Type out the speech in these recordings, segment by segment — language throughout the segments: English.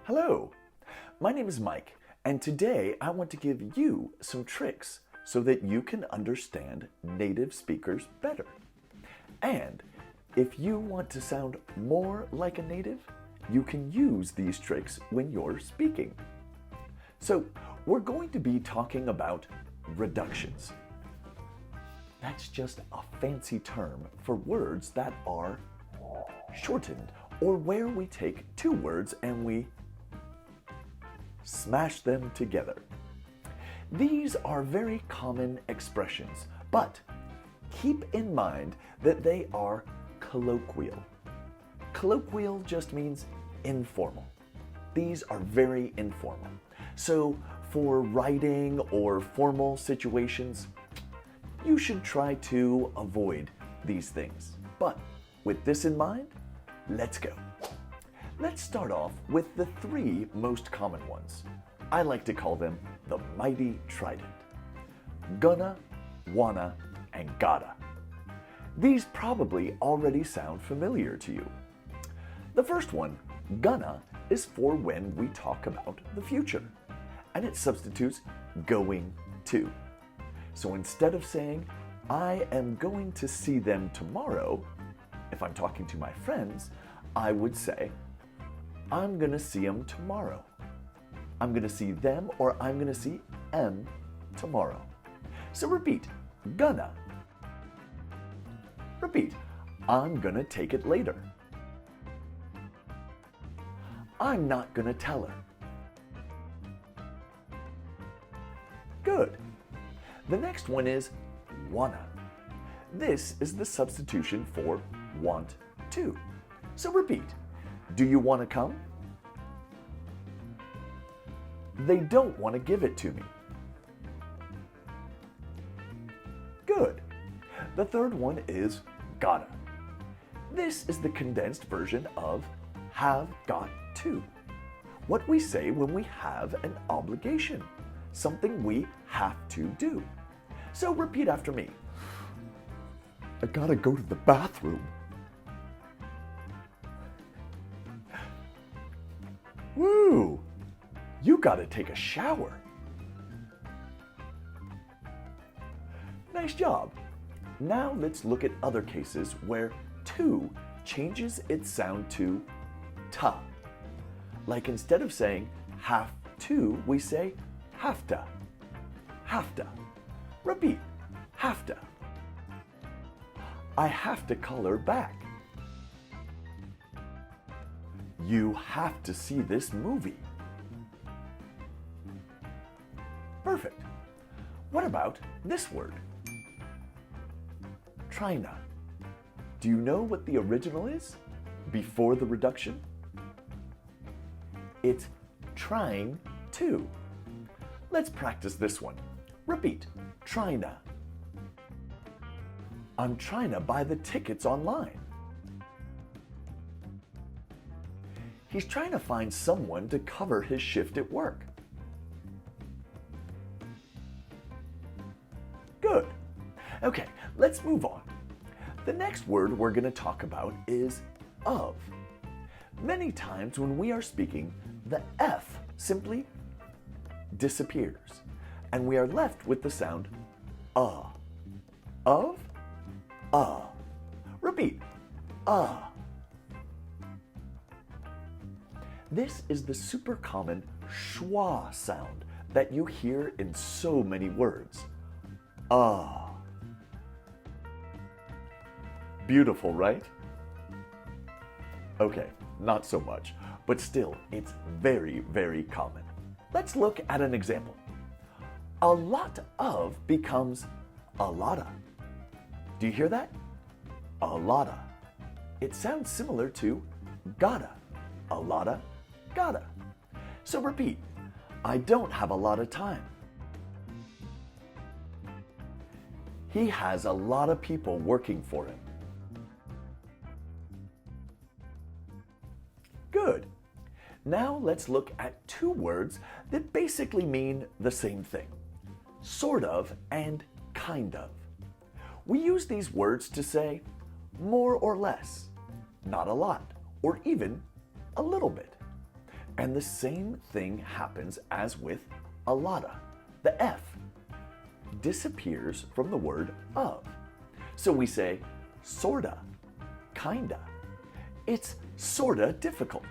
Hello, my name is Mike, and today I want to give you some tricks so that you can understand native speakers better. And if you want to sound more like a native, you can use these tricks when you're speaking. So we're going to be talking about reductions. That's just a fancy term for words that are shortened, or where we take two words and we smash them together. These are very common expressions, but keep in mind that they are colloquial. Colloquial just means informal. These are very informal. So for writing or formal situations, you should try to avoid these things. But with this in mind, let's go. Let's start off with the three most common ones. I like to call them the Mighty Trident. Gonna, wanna, and gotta. These probably already sound familiar to you. The first one, gonna, is for when we talk about the future, and it substitutes going to. So instead of saying, I am going to see them tomorrow, if I'm talking to my friends, I would say, I'm gonna see them tomorrow. I'm gonna see them, or I'm gonna see em tomorrow. So repeat, gonna. Repeat, I'm gonna take it later. I'm not gonna tell her. Good. The next one is wanna. This is the substitution for want to. So repeat, do you want to come? They don't want to give it to me. Good. The third one is gotta. This is the condensed version of have got to. What we say when we have an obligation, something we have to do. So repeat after me. I gotta go to the bathroom. Woo! You gotta take a shower. Nice job. Now let's look at other cases where to changes its sound to ta. Like instead of saying have to, we say have to. Have to. Repeat, have to. I have to call her back. You have to see this movie. Perfect. What about this word? Trina. Do you know what the original is before the reduction? It's trying to. Let's practice this one. Repeat, Trina. I'm trying to buy the tickets online. He's trying to find someone to cover his shift at work. Good. Okay, let's move on. The next word we're going to talk about is of. Many times when we are speaking, the F simply disappears, and we are left with the sound of, Repeat, This is the super common schwa sound that you hear in so many words. Beautiful, right? Okay, not so much, but still, it's very, very common. Let's look at an example. A lot of becomes a lotta. Do you hear that? A lotta. It sounds similar to gotta. A lotta, gotta. So repeat, I don't have a lot of time. He has a lot of people working for him. Good. Now let's look at two words that basically mean the same thing. Sort of and kind of. We use these words to say more or less, not a lot, or even a little bit. And the same thing happens as with a lotta. The F disappears from the word of. So we say sorta, kinda. It's sorta difficult.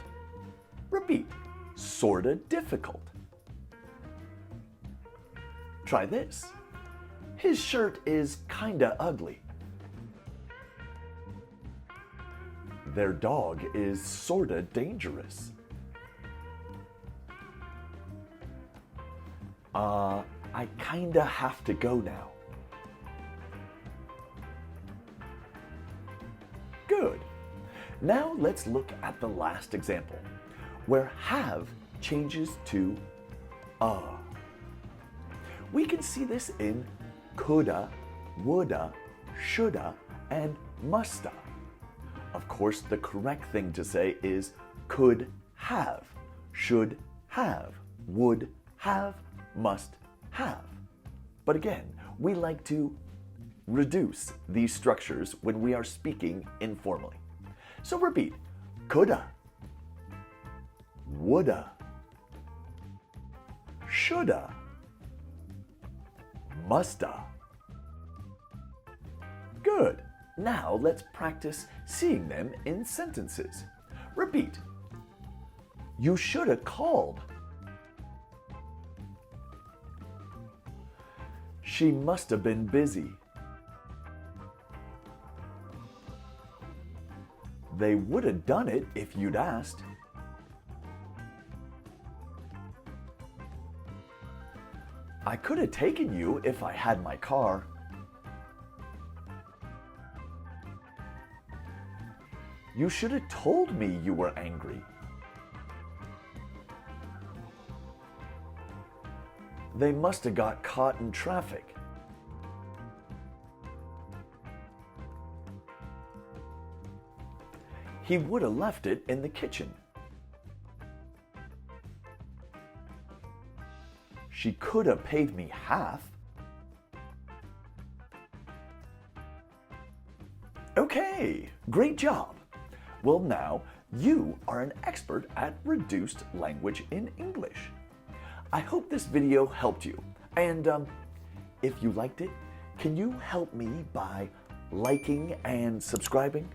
Repeat, sorta difficult. Try this. His shirt is kinda ugly. Their dog is sorta dangerous. I kinda have to go now. Good. Now let's look at the last example, where have changes to We can see this in coulda, woulda, shoulda, and musta. Of course, the correct thing to say is could have, should have, would have, must have. But again, we like to reduce these structures when we are speaking informally. So repeat, coulda, woulda, shoulda, musta. Good. Now let's practice seeing them in sentences. Repeat. You should have called. She must have been busy. They would have done it if you'd asked. I could have taken you if I had my car. You should have told me you were angry. They must have got caught in traffic. He would have left it in the kitchen. She could have paid me half. Okay, great job. Well, now you are an expert at reduced language in English. I hope this video helped you. And if you liked it, can you help me by liking and subscribing?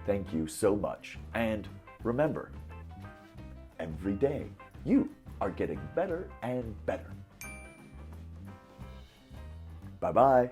Thank you so much. And remember, every day you are getting better and better. Bye-bye.